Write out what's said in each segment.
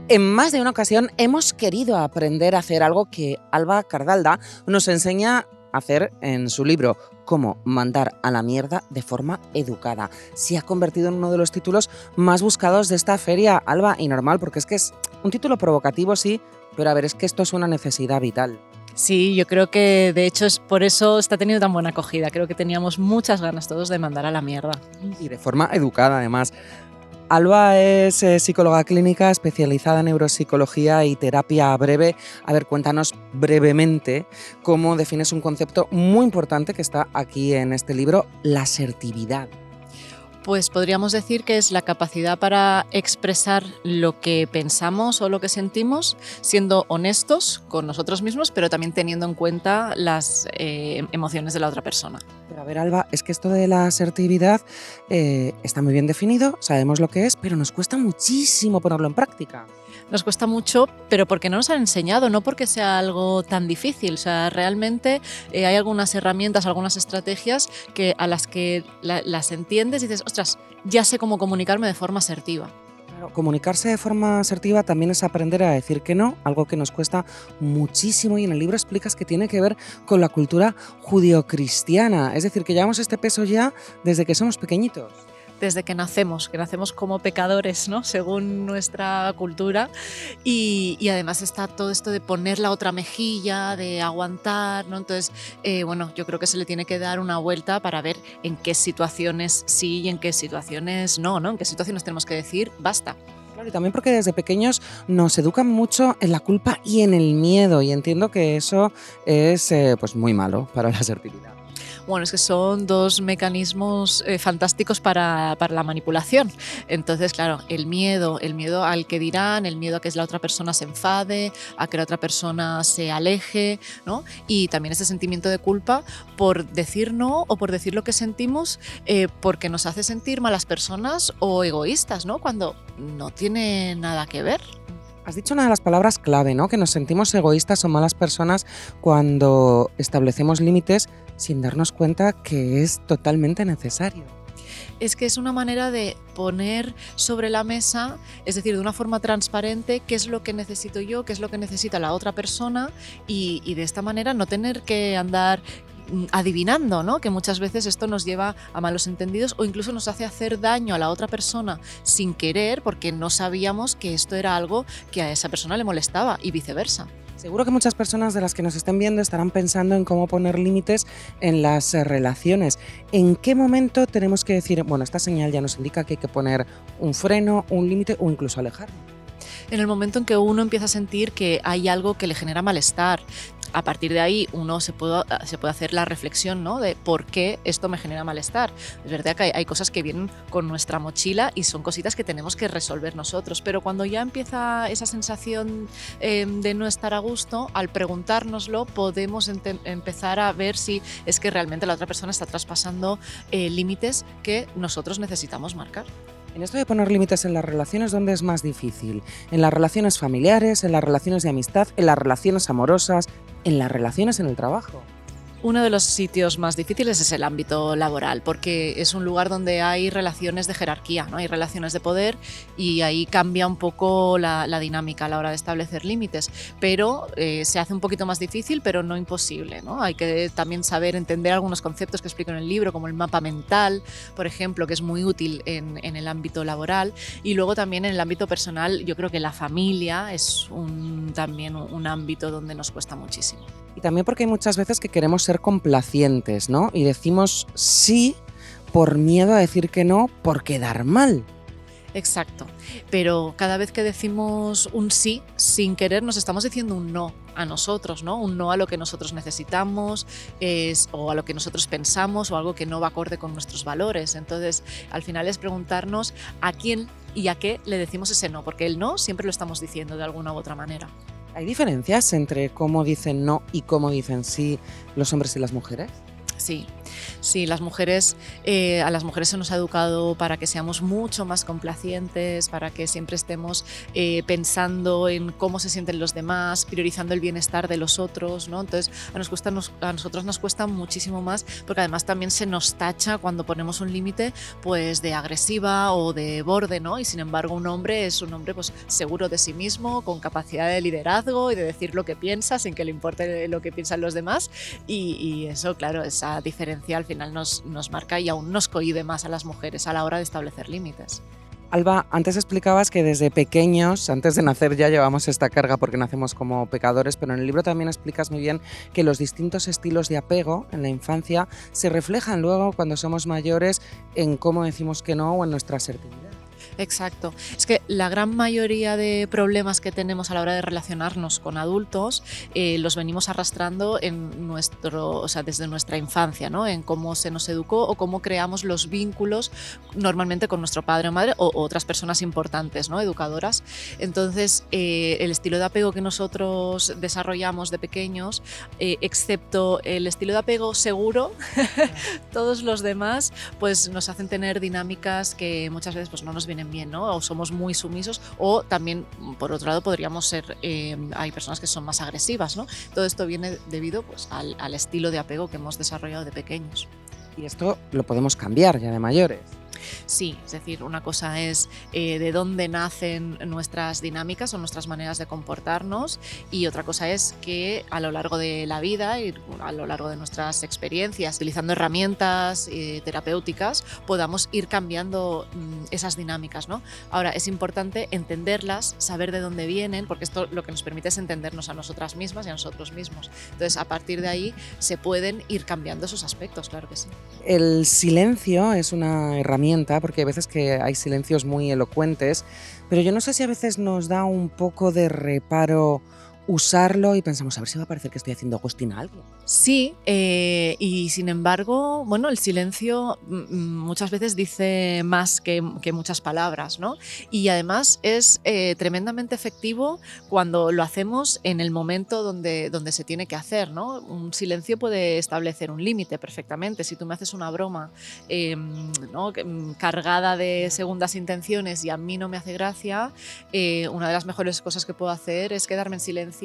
En más de una ocasión hemos querido aprender a hacer algo que Alba Cardalda nos enseña a hacer en su libro, Cómo mandar a la mierda de forma educada. Se ha convertido en uno de los títulos más buscados de esta feria, Alba, y normal, porque es que es un título provocativo, sí, pero a ver, es que esto es una necesidad vital. Sí, yo creo que de hecho es por eso está teniendo tan buena acogida. Creo que teníamos muchas ganas todos de mandar a la mierda. Y de forma educada, además. Alba es psicóloga clínica especializada en neuropsicología y terapia breve. A ver, cuéntanos brevemente cómo defines un concepto muy importante que está aquí en este libro, la asertividad. Pues podríamos decir que es la capacidad para expresar lo que pensamos o lo que sentimos, siendo honestos con nosotros mismos, pero también teniendo en cuenta las emociones de la otra persona. Pero a ver, Alba, es que esto de la asertividad está muy bien definido, sabemos lo que es, pero nos cuesta muchísimo ponerlo en práctica. Nos cuesta mucho, pero porque no nos han enseñado, no porque sea algo tan difícil. O sea, realmente hay algunas herramientas, algunas estrategias que a las que las entiendes y dices, ostras, ya sé cómo comunicarme de forma asertiva. Claro, comunicarse de forma asertiva también es aprender a decir que no, algo que nos cuesta muchísimo y en el libro explicas que tiene que ver con la cultura judio-cristiana, es decir, que llevamos este peso ya desde que somos pequeñitos. Desde que nacemos como pecadores, ¿no? Según nuestra cultura. Y además está todo esto de poner la otra mejilla, de aguantar, ¿no? Entonces, bueno, yo creo que se le tiene que dar una vuelta para ver en qué situaciones sí y en qué situaciones no, ¿no? En qué situaciones tenemos que decir basta. Claro, y también porque desde pequeños nos educan mucho en la culpa y en el miedo, y entiendo que eso es pues muy malo para la asertividad. Bueno, es que son dos mecanismos fantásticos para la manipulación. Entonces, claro, el miedo al que dirán, el miedo a que la otra persona se enfade, a que la otra persona se aleje, ¿no? Y también ese sentimiento de culpa por decir no o por decir lo que sentimos porque nos hace sentir malas personas o egoístas, ¿no? Cuando no tiene nada que ver. Has dicho una de las palabras clave, ¿no? Que nos sentimos egoístas o malas personas cuando establecemos límites sin darnos cuenta que es totalmente necesario. Es que es una manera de poner sobre la mesa, es decir, de una forma transparente, qué es lo que necesito yo, qué es lo que necesita la otra persona y de esta manera no tener que andar adivinando, ¿no? Que muchas veces esto nos lleva a malos entendidos o incluso nos hace hacer daño a la otra persona sin querer porque no sabíamos que esto era algo que a esa persona le molestaba y viceversa. Seguro que muchas personas de las que nos estén viendo estarán pensando en cómo poner límites en las relaciones. ¿En qué momento tenemos que decir, bueno, esta señal ya nos indica que hay que poner un freno, un límite o incluso alejarnos? En el momento en que uno empieza a sentir que hay algo que le genera malestar, a partir de ahí uno se puede hacer la reflexión, ¿no? De por qué esto me genera malestar. Es verdad que hay cosas que vienen con nuestra mochila y son cositas que tenemos que resolver nosotros, pero cuando ya empieza esa sensación de no estar a gusto, al preguntárnoslo podemos empezar a ver si es que realmente la otra persona está traspasando límites que nosotros necesitamos marcar. En esto de poner límites en las relaciones, ¿dónde es más difícil? ¿En las relaciones familiares, en las relaciones de amistad, en las relaciones amorosas, en las relaciones en el trabajo? Uno de los sitios más difíciles es el ámbito laboral, porque es un lugar donde hay relaciones de jerarquía, ¿no? Hay relaciones de poder y ahí cambia un poco la dinámica a la hora de establecer límites, pero se hace un poquito más difícil, pero no imposible, ¿no? Hay que también saber entender algunos conceptos que explico en el libro, como el mapa mental, por ejemplo, que es muy útil en el ámbito laboral, y luego también en el ámbito personal. Yo creo que la familia es también un ámbito donde nos cuesta muchísimo. Y también porque hay muchas veces que queremos ser complacientes, ¿no? Y decimos sí por miedo a decir que no, por quedar mal. Exacto, pero cada vez que decimos un sí, sin querer nos estamos diciendo un no a nosotros, ¿no? Un no a lo que nosotros necesitamos o a lo que nosotros pensamos o algo que no va acorde con nuestros valores. Entonces, al final es preguntarnos a quién y a qué le decimos ese no, porque el no siempre lo estamos diciendo de alguna u otra manera. ¿Hay diferencias entre cómo dicen no y cómo dicen sí los hombres y las mujeres? Sí, Sí, a las mujeres se nos ha educado para que seamos mucho más complacientes, para que siempre estemos pensando en cómo se sienten los demás, priorizando el bienestar de los otros, ¿no? Entonces, a nosotros nos cuesta muchísimo más, porque además también se nos tacha cuando ponemos un límite, pues de agresiva o de borde, ¿no? Y sin embargo, un hombre es un hombre pues seguro de sí mismo, con capacidad de liderazgo y de decir lo que piensa sin que le importe lo que piensan los demás. Y eso, claro, esa diferencia al final nos marca y aún nos cohíbe más a las mujeres a la hora de establecer límites. Alba, antes explicabas que desde pequeños, antes de nacer ya llevamos esta carga porque nacemos como pecadores, pero en el libro también explicas muy bien que los distintos estilos de apego en la infancia se reflejan luego cuando somos mayores en cómo decimos que no o en nuestra asertividad. Exacto. Es que la gran mayoría de problemas que tenemos a la hora de relacionarnos con adultos los venimos arrastrando desde nuestra infancia, ¿no? En cómo se nos educó o cómo creamos los vínculos normalmente con nuestro padre o madre o otras personas importantes, ¿no? Educadoras. Entonces, el estilo de apego que nosotros desarrollamos de pequeños, excepto el estilo de apego seguro, todos los demás pues nos hacen tener dinámicas que muchas veces pues no nos vienen bien, ¿no? O somos muy sumisos o también, por otro lado, podríamos ser, hay personas que son más agresivas, ¿no? Todo esto viene debido pues, al estilo de apego que hemos desarrollado de pequeños. Y esto lo podemos cambiar ya de mayores. Sí, es decir, una cosa es de dónde nacen nuestras dinámicas o nuestras maneras de comportarnos y otra cosa es que a lo largo de la vida y a lo largo de nuestras experiencias, utilizando herramientas terapéuticas, podamos ir cambiando esas dinámicas, ¿no? Ahora, es importante entenderlas, saber de dónde vienen, porque esto lo que nos permite es entendernos a nosotras mismas y a nosotros mismos. Entonces, a partir de ahí se pueden ir cambiando esos aspectos, claro que sí. El silencio es una herramienta porque hay veces que hay silencios muy elocuentes, pero yo no sé si a veces nos da un poco de reparo usarlo y pensamos, a ver si va a parecer que estoy haciendo ghosting a alguien. Sí, y sin embargo, bueno, el silencio muchas veces dice más que muchas palabras, ¿no? Y además es tremendamente efectivo cuando lo hacemos en el momento donde se tiene que hacer, ¿no? Un silencio puede establecer un límite perfectamente. Si tú me haces una broma ¿no? Cargada de segundas intenciones y a mí no me hace gracia, una de las mejores cosas que puedo hacer es quedarme en silencio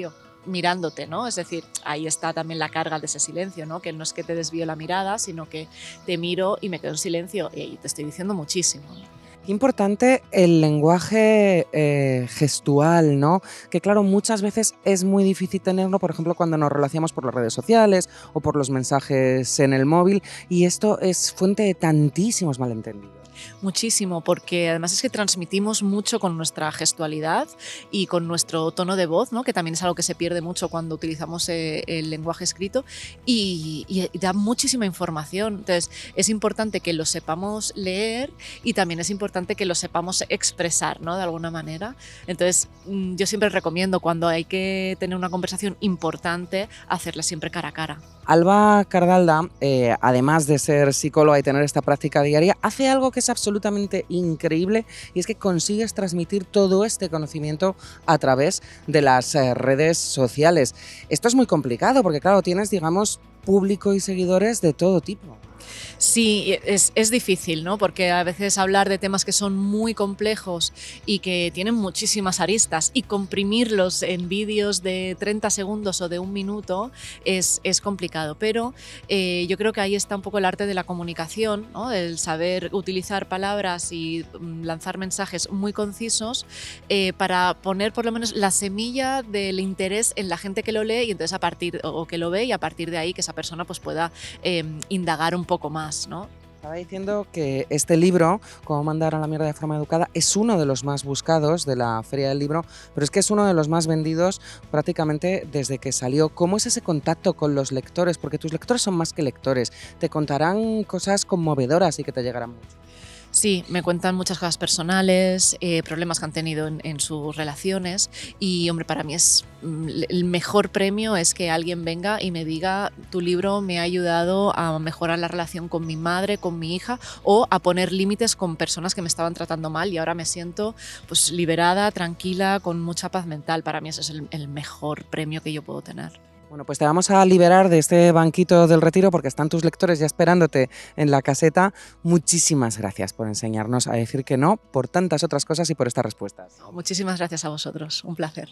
mirándote, ¿no? Es decir, ahí está también la carga de ese silencio, ¿no? Que no es que te desvío la mirada, sino que te miro y me quedo en silencio y te estoy diciendo muchísimo, ¿no? Qué importante el lenguaje gestual, ¿no? Que claro, muchas veces es muy difícil tenerlo, por ejemplo, cuando nos relacionamos por las redes sociales o por los mensajes en el móvil, y esto es fuente de tantísimos malentendidos. Muchísimo, porque además es que transmitimos mucho con nuestra gestualidad y con nuestro tono de voz, ¿no? Que también es algo que se pierde mucho cuando utilizamos el lenguaje escrito y da muchísima información. Entonces, es importante que lo sepamos leer y también es importante que lo sepamos expresar, ¿no? De alguna manera. Entonces, yo siempre recomiendo cuando hay que tener una conversación importante, hacerla siempre cara a cara. Alba Cardalda, además de ser psicóloga y tener esta práctica diaria, hace algo que es absolutamente increíble y es que consigues transmitir todo este conocimiento a través de las redes sociales. Esto es muy complicado porque, claro, tienes, digamos, público y seguidores de todo tipo. Sí, es difícil, ¿no? Porque a veces hablar de temas que son muy complejos y que tienen muchísimas aristas y comprimirlos en vídeos de 30 segundos o de un minuto es complicado. Pero yo creo que ahí está un poco el arte de la comunicación, ¿no? El saber utilizar palabras y lanzar mensajes muy concisos para poner por lo menos la semilla del interés en la gente que lo lee y entonces o que lo ve y a partir de ahí que esa persona pues pueda indagar un poco más, ¿no? Estaba diciendo que este libro, Cómo mandar a la mierda de forma educada, es uno de los más buscados de la Feria del Libro, pero es que es uno de los más vendidos prácticamente desde que salió. ¿Cómo es ese contacto con los lectores? Porque tus lectores son más que lectores, te contarán cosas conmovedoras y que te llegarán mucho. Sí, me cuentan muchas cosas personales, problemas que han tenido en sus relaciones y, hombre, para mí el mejor premio es que alguien venga y me diga tu libro me ha ayudado a mejorar la relación con mi madre, con mi hija o a poner límites con personas que me estaban tratando mal y ahora me siento pues liberada, tranquila, con mucha paz mental. Para mí ese es el mejor premio que yo puedo tener. Bueno, pues te vamos a liberar de este banquito del Retiro porque están tus lectores ya esperándote en la caseta. Muchísimas gracias por enseñarnos a decir que no, por tantas otras cosas y por estas respuestas. Muchísimas gracias a vosotros, un placer.